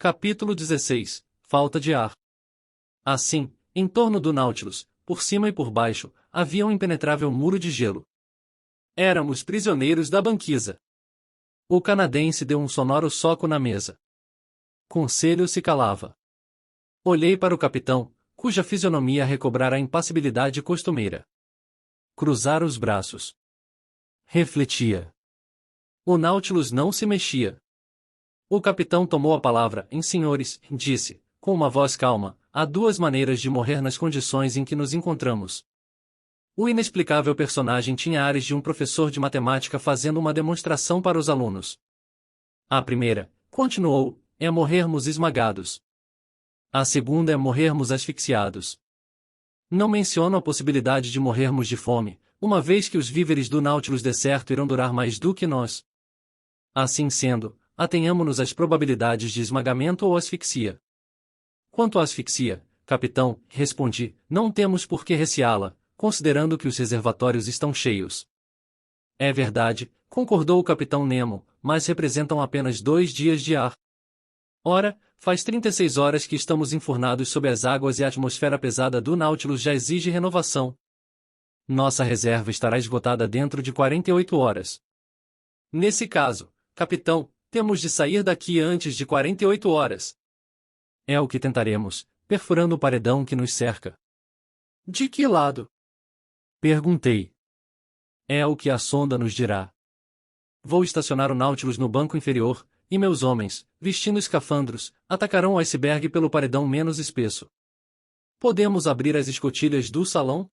Capítulo 16. Falta de ar. Assim, em torno do Nautilus, por cima e por baixo, havia um impenetrável muro de gelo. Éramos prisioneiros da banquisa. O canadense deu um sonoro soco na mesa. Conselho se calava. Olhei para o capitão, cuja fisionomia recobrara a impassibilidade costumeira. Cruzara os braços. Refletia. O Nautilus não se mexia. O capitão tomou a palavra. Senhores, disse, com uma voz calma, há duas maneiras de morrer nas condições em que nos encontramos. O inexplicável personagem tinha ares de um professor de matemática fazendo uma demonstração para os alunos. A primeira, continuou, é morrermos esmagados. A segunda é morrermos asfixiados. Não menciono a possibilidade de morrermos de fome, uma vez que os víveres do Nautilus deserto irão durar mais do que nós. Assim sendo, atenhamo-nos às probabilidades de esmagamento ou asfixia. Quanto à asfixia, capitão, respondi, não temos por que receá-la, considerando que os reservatórios estão cheios. É verdade, concordou o capitão Nemo, mas representam apenas 2 dias de ar. Ora, faz 36 horas que estamos enfurnados sob as águas e a atmosfera pesada do Nautilus já exige renovação. Nossa reserva estará esgotada dentro de 48 horas. Nesse caso, capitão, temos de sair daqui antes de 48 horas. É o que tentaremos, perfurando o paredão que nos cerca. De que lado? Perguntei. É o que a sonda nos dirá. Vou estacionar o Nautilus no banco inferior, e meus homens, vestindo escafandros, atacarão o iceberg pelo paredão menos espesso. Podemos abrir as escotilhas do salão?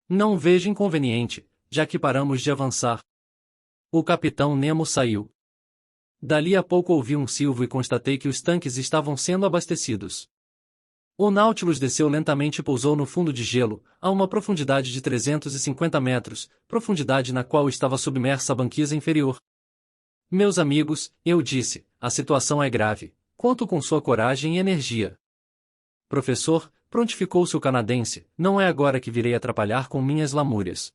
Não vejo inconveniente, já que paramos de avançar. O capitão Nemo saiu. Dali a pouco ouvi um silvo e constatei que os tanques estavam sendo abastecidos. O Nautilus desceu lentamente e pousou no fundo de gelo, a uma profundidade de 350 metros, profundidade na qual estava submersa a banquisa inferior. Meus amigos, eu disse, a situação é grave, conto com sua coragem e energia. Professor, prontificou-se o canadense, não é agora que virei atrapalhar com minhas lamúrias.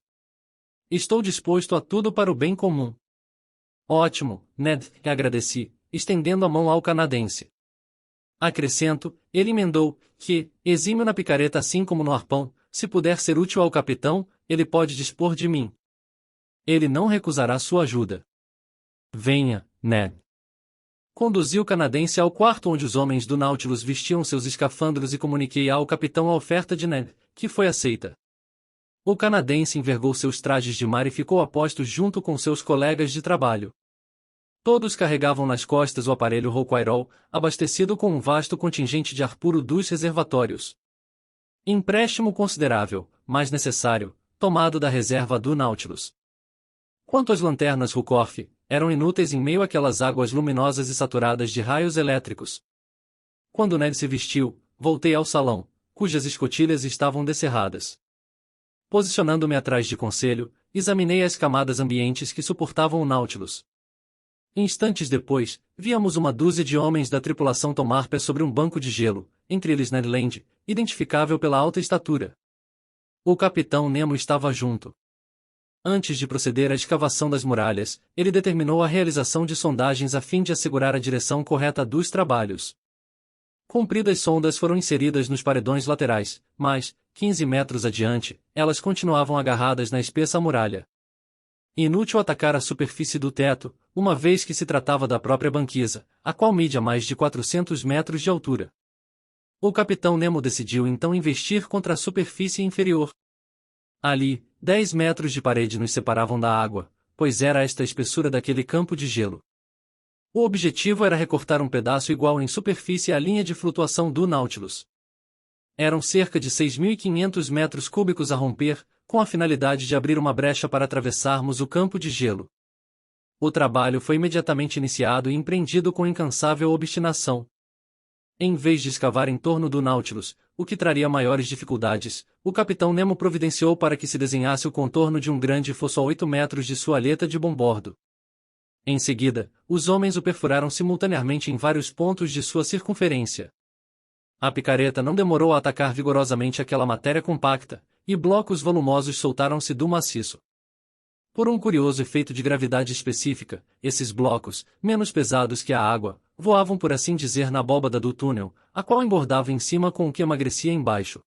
Estou disposto a tudo para o bem comum. Ótimo, Ned, agradeci, estendendo a mão ao canadense. Acrescento, ele emendou, que, exímio na picareta assim como no arpão, se puder ser útil ao capitão, ele pode dispor de mim. Ele não recusará sua ajuda. Venha, Ned. Conduzi o canadense ao quarto onde os homens do Nautilus vestiam seus escafandros e comuniquei ao capitão a oferta de Ned, que foi aceita. O canadense envergou seus trajes de mar e ficou a postos junto com seus colegas de trabalho. Todos carregavam nas costas o aparelho Rouquayrol, abastecido com um vasto contingente de ar puro dos reservatórios. Empréstimo considerável, mas necessário, tomado da reserva do Nautilus. Quanto às lanternas Ruhmkorff, eram inúteis em meio àquelas águas luminosas e saturadas de raios elétricos. Quando Ned se vestiu, voltei ao salão, cujas escotilhas estavam descerradas. Posicionando-me atrás de Conselho, examinei as camadas ambientes que suportavam o Nautilus. Instantes depois, víamos uma dúzia de homens da tripulação tomar pé sobre um banco de gelo, entre eles Ned Land, identificável pela alta estatura. O capitão Nemo estava junto. Antes de proceder à escavação das muralhas, ele determinou a realização de sondagens a fim de assegurar a direção correta dos trabalhos. Compridas sondas foram inseridas nos paredões laterais, mas, 15 metros adiante, elas continuavam agarradas na espessa muralha. Inútil atacar a superfície do teto, uma vez que se tratava da própria banquisa, a qual media mais de 400 metros de altura. O capitão Nemo decidiu então investir contra a superfície inferior. Ali, 10 metros de parede nos separavam da água, pois era esta a espessura daquele campo de gelo. O objetivo era recortar um pedaço igual em superfície à linha de flutuação do Nautilus. Eram cerca de 6.500 metros cúbicos a romper, com a finalidade de abrir uma brecha para atravessarmos o campo de gelo. O trabalho foi imediatamente iniciado e empreendido com incansável obstinação. Em vez de escavar em torno do Nautilus, o que traria maiores dificuldades, o capitão Nemo providenciou para que se desenhasse o contorno de um grande fosso a 8 metros de sua aleta de bombordo. Em seguida, os homens o perfuraram simultaneamente em vários pontos de sua circunferência. A picareta não demorou a atacar vigorosamente aquela matéria compacta, e blocos volumosos soltaram-se do maciço. Por um curioso efeito de gravidade específica, esses blocos, menos pesados que a água, voavam por assim dizer na abóbada do túnel, a qual engordava em cima com o que emagrecia embaixo.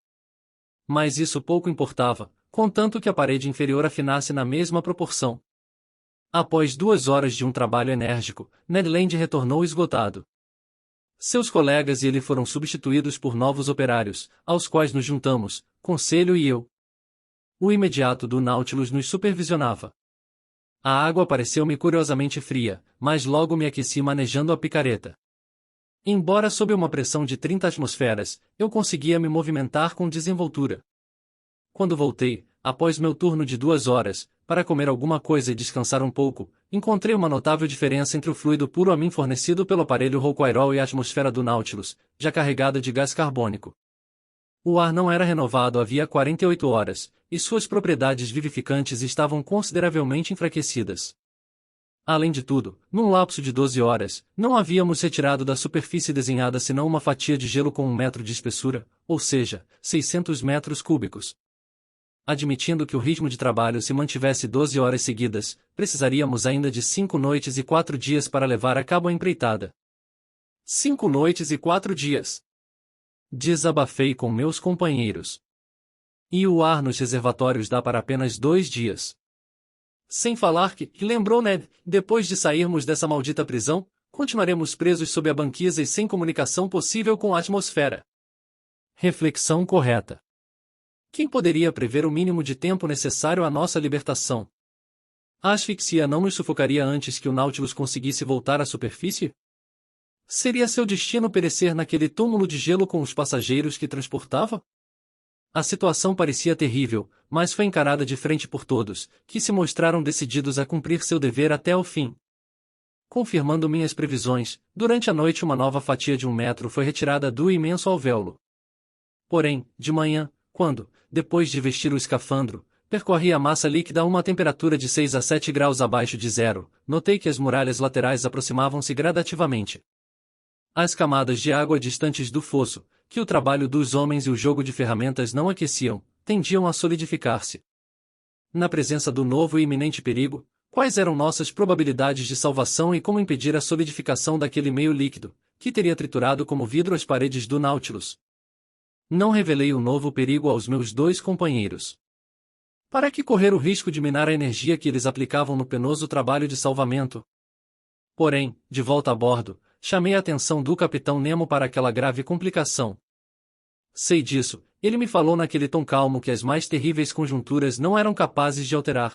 Mas isso pouco importava, contanto que a parede inferior afinasse na mesma proporção. Após 2 horas de um trabalho enérgico, Ned Land retornou esgotado. Seus colegas e ele foram substituídos por novos operários, aos quais nos juntamos, Conselho e eu. O imediato do Nautilus nos supervisionava. A água pareceu-me curiosamente fria, mas logo me aqueci manejando a picareta. Embora sob uma pressão de 30 atmosferas, eu conseguia me movimentar com desenvoltura. Quando voltei, após meu turno de 2 horas, para comer alguma coisa e descansar um pouco, encontrei uma notável diferença entre o fluido puro a mim fornecido pelo aparelho Rouquayrol e a atmosfera do Nautilus, já carregada de gás carbônico. O ar não era renovado havia 48 horas, e suas propriedades vivificantes estavam consideravelmente enfraquecidas. Além de tudo, num lapso de 12 horas, não havíamos retirado da superfície desenhada senão uma fatia de gelo com 1 metro de espessura, ou seja, 600 metros cúbicos. Admitindo que o ritmo de trabalho se mantivesse 12 horas seguidas, precisaríamos ainda de 5 noites e 4 dias para levar a cabo a empreitada. 5 noites e 4 dias. Desabafei com meus companheiros. E o ar nos reservatórios dá para apenas 2 dias. Sem falar que, lembrou Ned, depois de sairmos dessa maldita prisão, continuaremos presos sob a banquisa e sem comunicação possível com a atmosfera. Reflexão correta. Quem poderia prever o mínimo de tempo necessário à nossa libertação? A asfixia não nos sufocaria antes que o Nautilus conseguisse voltar à superfície? Seria seu destino perecer naquele túmulo de gelo com os passageiros que transportava? A situação parecia terrível, mas foi encarada de frente por todos, que se mostraram decididos a cumprir seu dever até o fim. Confirmando minhas previsões, durante a noite uma nova fatia de 1 metro foi retirada do imenso alvéolo. Porém, de manhã, quando, depois de vestir o escafandro, percorri a massa líquida a uma temperatura de 6 a 7 graus abaixo de zero, notei que as muralhas laterais aproximavam-se gradativamente. As camadas de água distantes do fosso, que o trabalho dos homens e o jogo de ferramentas não aqueciam, tendiam a solidificar-se. Na presença do novo e iminente perigo, quais eram nossas probabilidades de salvação e como impedir a solidificação daquele meio líquido, que teria triturado como vidro as paredes do Nautilus? Não revelei o novo perigo aos meus 2 companheiros. Para que correr o risco de minar a energia que eles aplicavam no penoso trabalho de salvamento? Porém, de volta a bordo, chamei a atenção do Capitão Nemo para aquela grave complicação. Sei disso, ele me falou naquele tom calmo que as mais terríveis conjunturas não eram capazes de alterar.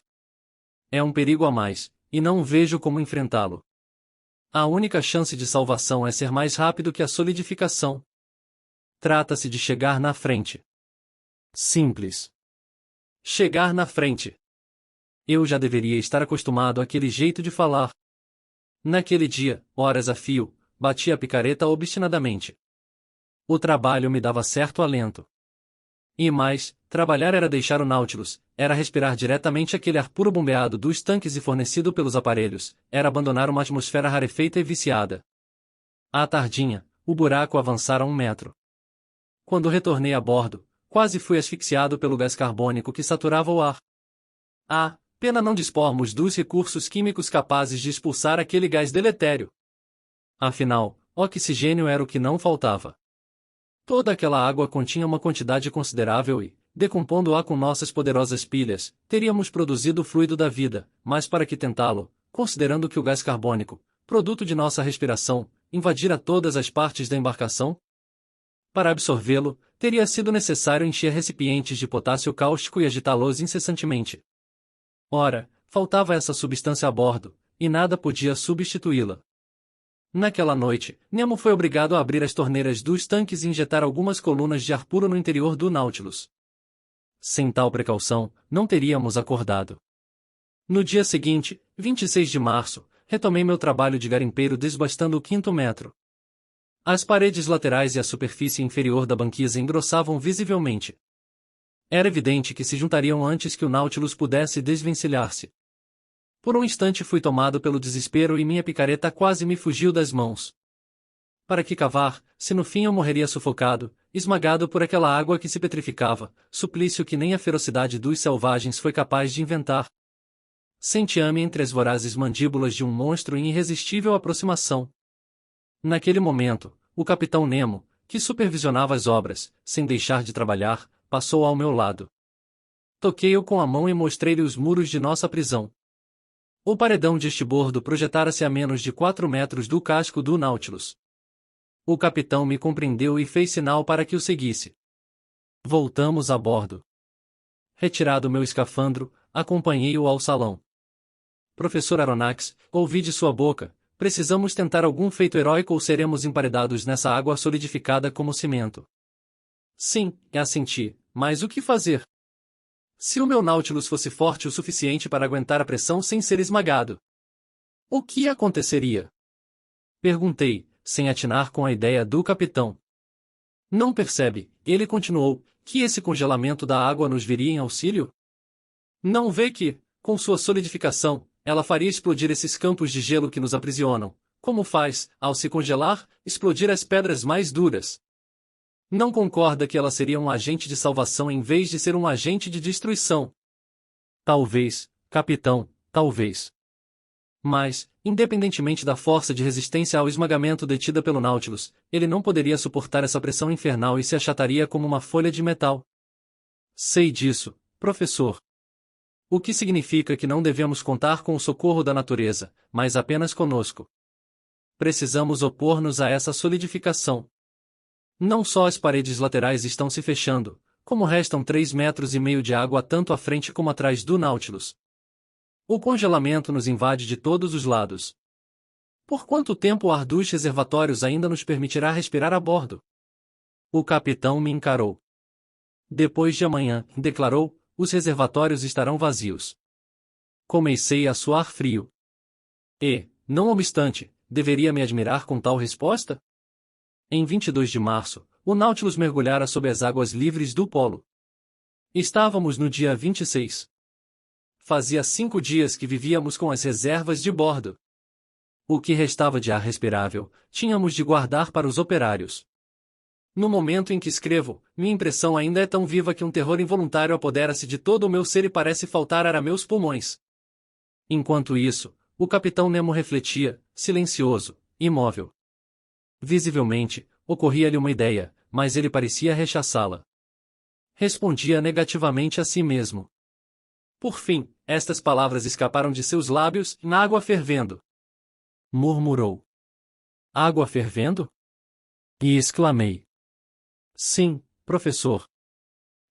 É um perigo a mais, e não vejo como enfrentá-lo. A única chance de salvação é ser mais rápido que a solidificação. Trata-se de chegar na frente. Simples. Chegar na frente. Eu já deveria estar acostumado àquele jeito de falar. Naquele dia, horas a fio, bati a picareta obstinadamente. O trabalho me dava certo alento. E mais, trabalhar era deixar o Nautilus, era respirar diretamente aquele ar puro bombeado dos tanques e fornecido pelos aparelhos, era abandonar uma atmosfera rarefeita e viciada. À tardinha, o buraco avançara 1 metro. Quando retornei a bordo, quase fui asfixiado pelo gás carbônico que saturava o ar. Ah, pena não dispormos dos recursos químicos capazes de expulsar aquele gás deletério. Afinal, oxigênio era o que não faltava. Toda aquela água continha uma quantidade considerável e, decompondo-a com nossas poderosas pilhas, teríamos produzido o fluido da vida, mas para que tentá-lo, considerando que o gás carbônico, produto de nossa respiração, invadira todas as partes da embarcação? Para absorvê-lo, teria sido necessário encher recipientes de potássio cáustico e agitá-los incessantemente. Ora, faltava essa substância a bordo, e nada podia substituí-la. Naquela noite, Nemo foi obrigado a abrir as torneiras dos tanques e injetar algumas colunas de ar puro no interior do Nautilus. Sem tal precaução, não teríamos acordado. No dia seguinte, 26 de março, retomei meu trabalho de garimpeiro desbastando o 5º metro. As paredes laterais e a superfície inferior da banquisa engrossavam visivelmente. Era evidente que se juntariam antes que o Nautilus pudesse desvencilhar-se. Por um instante fui tomado pelo desespero e minha picareta quase me fugiu das mãos. Para que cavar, se no fim eu morreria sufocado, esmagado por aquela água que se petrificava, suplício que nem a ferocidade dos selvagens foi capaz de inventar. Sentia-me entre as vorazes mandíbulas de um monstro em irresistível aproximação. Naquele momento, o capitão Nemo, que supervisionava as obras, sem deixar de trabalhar, passou ao meu lado. Toquei-o com a mão e mostrei-lhe os muros de nossa prisão. O paredão de estibordo projetara-se a menos de 4 metros do casco do Nautilus. O capitão me compreendeu e fez sinal para que o seguisse. Voltamos a bordo. Retirado meu escafandro, acompanhei-o ao salão. Professor Aronnax, ouvi de sua boca, precisamos tentar algum feito heróico ou seremos emparedados nessa água solidificada como cimento. Sim, assenti, mas o que fazer? Se o meu Nautilus fosse forte o suficiente para aguentar a pressão sem ser esmagado, o que aconteceria? Perguntei, sem atinar com a ideia do capitão. Não percebe, ele continuou, que esse congelamento da água nos viria em auxílio? Não vê que, com sua solidificação, ela faria explodir esses campos de gelo que nos aprisionam, como faz, ao se congelar, explodir as pedras mais duras. Não concorda que ela seria um agente de salvação em vez de ser um agente de destruição? Talvez, capitão, talvez. Mas, independentemente da força de resistência ao esmagamento detida pelo Nautilus, ele não poderia suportar essa pressão infernal e se achataria como uma folha de metal. Sei disso, professor. O que significa que não devemos contar com o socorro da natureza, mas apenas conosco. Precisamos opor-nos a essa solidificação. Não só as paredes laterais estão se fechando, como restam 3,5 metros de água tanto à frente como atrás do Nautilus. O congelamento nos invade de todos os lados. Por quanto tempo o ar dos reservatórios ainda nos permitirá respirar a bordo? O capitão me encarou. Depois de amanhã, declarou, os reservatórios estarão vazios. Comecei a suar frio. E, não obstante, deveria me admirar com tal resposta? Em 22 de março, o Nautilus mergulhara sob as águas livres do Polo. Estávamos no dia 26. Fazia 5 dias que vivíamos com as reservas de bordo. O que restava de ar respirável, tínhamos de guardar para os operários. No momento em que escrevo, minha impressão ainda é tão viva que um terror involuntário apodera-se de todo o meu ser e parece faltar ar a meus pulmões. Enquanto isso, o capitão Nemo refletia, silencioso, imóvel. Visivelmente, ocorria-lhe uma ideia, mas ele parecia rechaçá-la. Respondia negativamente a si mesmo. Por fim, estas palavras escaparam de seus lábios, na água fervendo. Murmurou. Água fervendo? E exclamei. Sim, professor.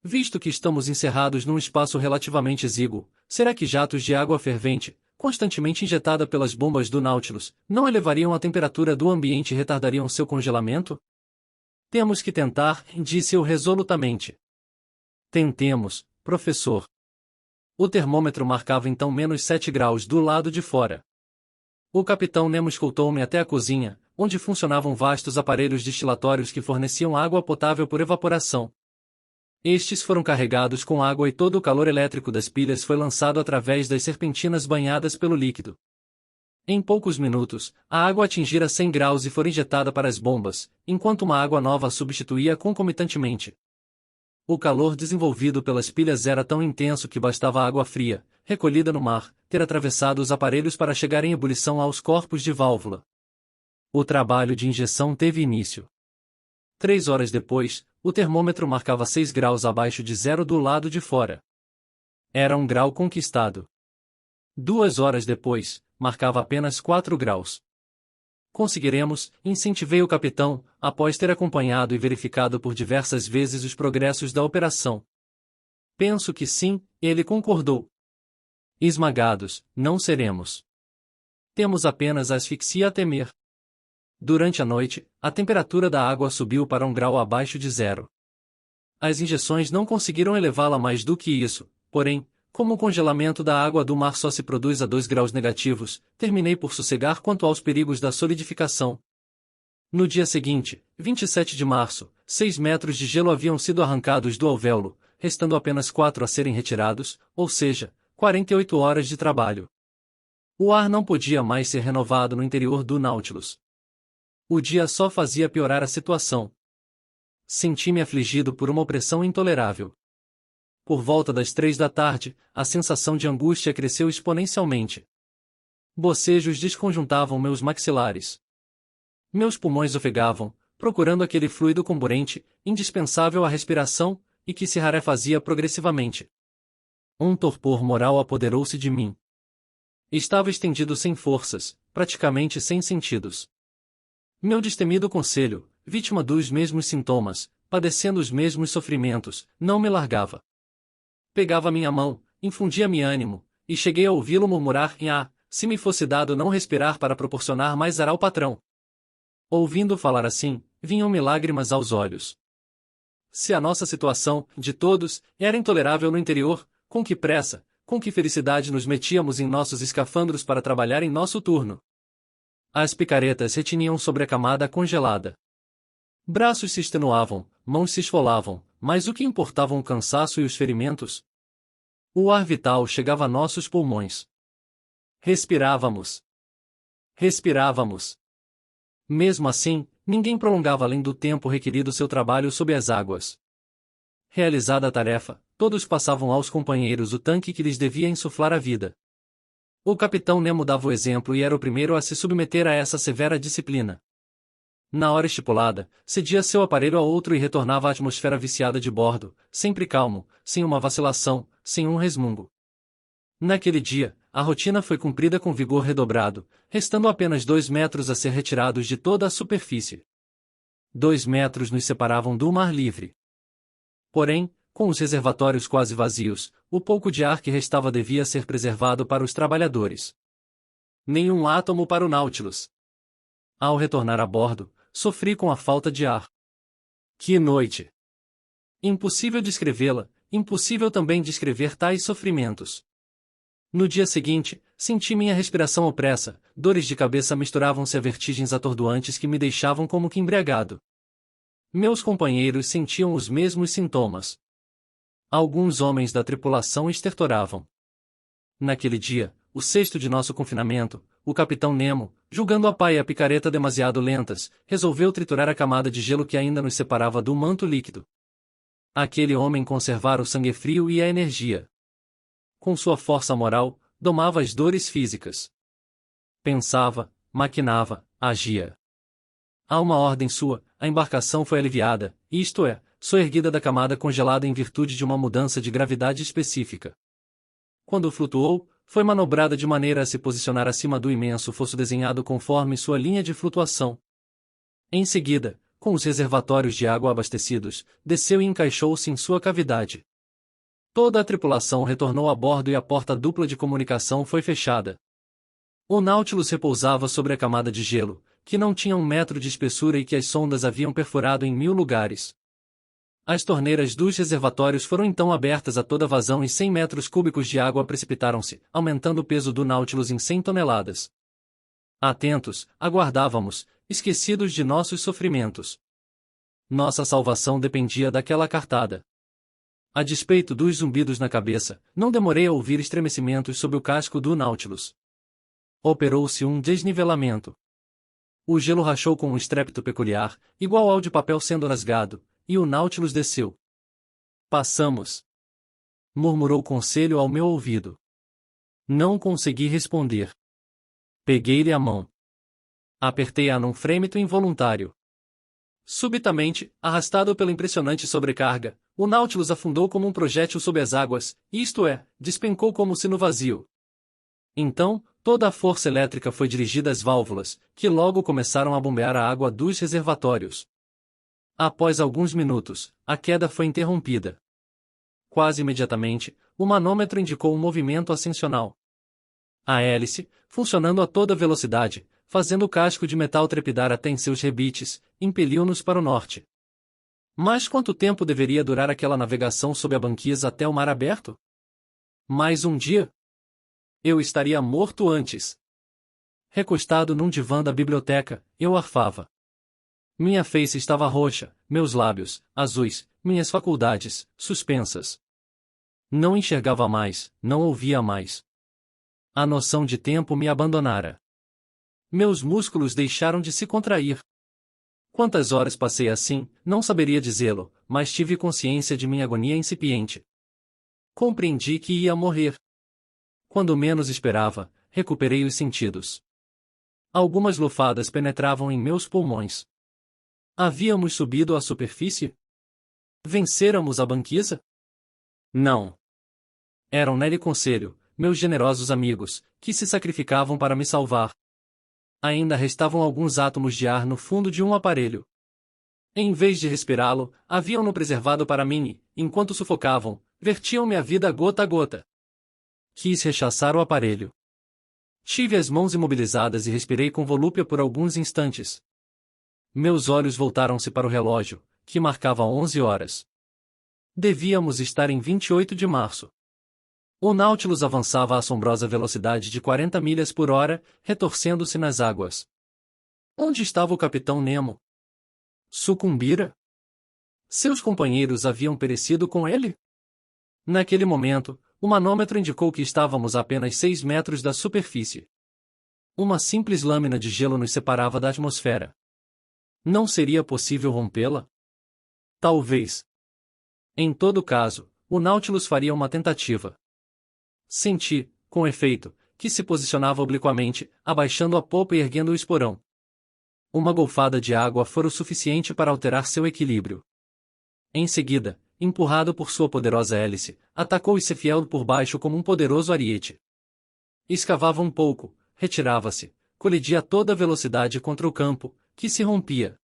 Visto que estamos encerrados num espaço relativamente exíguo, será que jatos de água fervente, constantemente injetada pelas bombas do Nautilus, não elevariam a temperatura do ambiente e retardariam seu congelamento? Temos que tentar, disse eu resolutamente. Tentemos, professor. O termômetro marcava então -7 graus do lado de fora. O capitão Nemo escoltou-me até a cozinha, onde funcionavam vastos aparelhos destilatórios que forneciam água potável por evaporação. Estes foram carregados com água e todo o calor elétrico das pilhas foi lançado através das serpentinas banhadas pelo líquido. Em poucos minutos, a água atingira 100 graus e foi injetada para as bombas, enquanto uma água nova a substituía concomitantemente. O calor desenvolvido pelas pilhas era tão intenso que bastava água fria, recolhida no mar, ter atravessado os aparelhos para chegar em ebulição aos corpos de válvula. O trabalho de injeção teve início. 3 horas depois, o termômetro marcava 6 graus abaixo de zero do lado de fora. Era um grau conquistado. 2 horas depois, marcava apenas 4 graus. Conseguiremos, incentivei o capitão, após ter acompanhado e verificado por diversas vezes os progressos da operação. Penso que sim, ele concordou. Esmagados, não seremos. Temos apenas a asfixia a temer. Durante a noite, a temperatura da água subiu para 1 grau abaixo de zero. As injeções não conseguiram elevá-la mais do que isso, porém, como o congelamento da água do mar só se produz a 2 graus negativos, terminei por sossegar quanto aos perigos da solidificação. No dia seguinte, 27 de março, 6 metros de gelo haviam sido arrancados do alvéolo, restando apenas 4 a serem retirados, ou seja, 48 horas de trabalho. O ar não podia mais ser renovado no interior do Nautilus. O dia só fazia piorar a situação. Senti-me afligido por uma opressão intolerável. Por volta das 3 da tarde, a sensação de angústia cresceu exponencialmente. Bocejos desconjuntavam meus maxilares. Meus pulmões ofegavam, procurando aquele fluido comburente, indispensável à respiração, e que se rarefazia progressivamente. Um torpor moral apoderou-se de mim. Estava estendido sem forças, praticamente sem sentidos. Meu destemido conselho, vítima dos mesmos sintomas, padecendo os mesmos sofrimentos, não me largava. Pegava minha mão, infundia-me ânimo, e cheguei a ouvi-lo murmurar em se me fosse dado não respirar para proporcionar mais ar ao patrão. Ouvindo falar assim, vinham-me lágrimas aos olhos. Se a nossa situação, de todos, era intolerável no interior, com que pressa, com que felicidade nos metíamos em nossos escafandros para trabalhar em nosso turno. As picaretas retiniam sobre a camada congelada. Braços se extenuavam, mãos se esfolavam, mas o que importavam o cansaço e os ferimentos? O ar vital chegava a nossos pulmões. Respirávamos. Respirávamos. Mesmo assim, ninguém prolongava além do tempo requerido seu trabalho sob as águas. Realizada a tarefa, todos passavam aos companheiros o tanque que lhes devia insuflar a vida. O capitão Nemo dava o exemplo e era o primeiro a se submeter a essa severa disciplina. Na hora estipulada, cedia seu aparelho a outro e retornava à atmosfera viciada de bordo, sempre calmo, sem uma vacilação, sem um resmungo. Naquele dia, a rotina foi cumprida com vigor redobrado, restando apenas 2 metros a ser retirados de toda a superfície. 2 metros nos separavam do mar livre. Porém, com os reservatórios quase vazios, o pouco de ar que restava devia ser preservado para os trabalhadores. Nenhum átomo para o Nautilus. Ao retornar a bordo, sofri com a falta de ar. Que noite! Impossível descrevê-la, impossível também descrever tais sofrimentos. No dia seguinte, senti minha respiração opressa, dores de cabeça misturavam-se a vertigens atordoantes que me deixavam como que embriagado. Meus companheiros sentiam os mesmos sintomas. Alguns homens da tripulação estertoravam. Naquele dia, o sexto de nosso confinamento, o capitão Nemo, julgando a pá e a picareta demasiado lentas, resolveu triturar a camada de gelo que ainda nos separava do manto líquido. Aquele homem conservara o sangue frio e a energia. Com sua força moral, domava as dores físicas. Pensava, maquinava, agia. A uma ordem sua, a embarcação foi aliviada, isto é, soerguida da camada congelada em virtude de uma mudança de gravidade específica. Quando flutuou, foi manobrada de maneira a se posicionar acima do imenso fosso desenhado conforme sua linha de flutuação. Em seguida, com os reservatórios de água abastecidos, desceu e encaixou-se em sua cavidade. Toda a tripulação retornou a bordo e a porta dupla de comunicação foi fechada. O Nautilus repousava sobre a camada de gelo, que não tinha 1 metro de espessura e que as sondas haviam perfurado em 1000 lugares. As torneiras dos reservatórios foram então abertas a toda vazão e 100 metros cúbicos de água precipitaram-se, aumentando o peso do Nautilus em 100 toneladas. Atentos, aguardávamos, esquecidos de nossos sofrimentos. Nossa salvação dependia daquela cartada. A despeito dos zumbidos na cabeça, não demorei a ouvir estremecimentos sob o casco do Nautilus. Operou-se um desnivelamento. O gelo rachou com um estrépito peculiar, igual ao de papel sendo rasgado, e o Nautilus desceu. Passamos. Murmurou o conselho ao meu ouvido. Não consegui responder. Peguei-lhe a mão. Apertei-a num frêmito involuntário. Subitamente, arrastado pela impressionante sobrecarga, o Nautilus afundou como um projétil sob as águas, isto é, despencou como se no vazio. Então, toda a força elétrica foi dirigida às válvulas, que logo começaram a bombear a água dos reservatórios. Após alguns minutos, a queda foi interrompida. Quase imediatamente, o manômetro indicou um movimento ascensional. A hélice, funcionando a toda velocidade, fazendo o casco de metal trepidar até em seus rebites, impeliu-nos para o norte. Mas quanto tempo deveria durar aquela navegação sob a banquisa até o mar aberto? Mais um dia? Eu estaria morto antes. Recostado num divã da biblioteca, eu arfava. Minha face estava roxa, meus lábios, azuis, minhas faculdades, suspensas. Não enxergava mais, não ouvia mais. A noção de tempo me abandonara. Meus músculos deixaram de se contrair. Quantas horas passei assim, não saberia dizê-lo, mas tive consciência de minha agonia incipiente. Compreendi que ia morrer. Quando menos esperava, recuperei os sentidos. Algumas lufadas penetravam em meus pulmões. Havíamos subido à superfície? Vencêramos a banquisa? Não. Eram Nelly e Conselho, meus generosos amigos, que se sacrificavam para me salvar. Ainda restavam alguns átomos de ar no fundo de um aparelho. Em vez de respirá-lo, haviam-no preservado para mim e, enquanto sufocavam, vertiam-me a vida gota a gota. Quis rechaçar o aparelho. Tive as mãos imobilizadas e respirei com volúpia por alguns instantes. Meus olhos voltaram-se para o relógio, que marcava 11 horas. Devíamos estar em 28 de março. O Nautilus avançava a assombrosa velocidade de 40 milhas por hora, retorcendo-se nas águas. Onde estava o capitão Nemo? Sucumbira? Seus companheiros haviam perecido com ele? Naquele momento, o manômetro indicou que estávamos a apenas 6 metros da superfície. Uma simples lâmina de gelo nos separava da atmosfera. Não seria possível rompê-la? Talvez. Em todo caso, o Nautilus faria uma tentativa. Senti, com efeito, que se posicionava obliquamente, abaixando a polpa e erguendo o esporão. Uma golfada de água fora o suficiente para alterar seu equilíbrio. Em seguida, empurrado por sua poderosa hélice, atacou Sefield por baixo como um poderoso ariete. Escavava um pouco, retirava-se, colidia a toda velocidade contra o campo, que se rompia.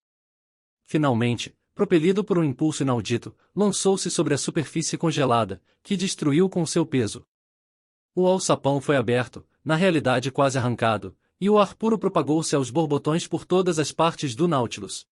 Finalmente, propelido por um impulso inaudito, lançou-se sobre a superfície congelada, que destruiu com seu peso. O alçapão foi aberto, na realidade quase arrancado, e o ar puro propagou-se aos borbotões por todas as partes do Nautilus.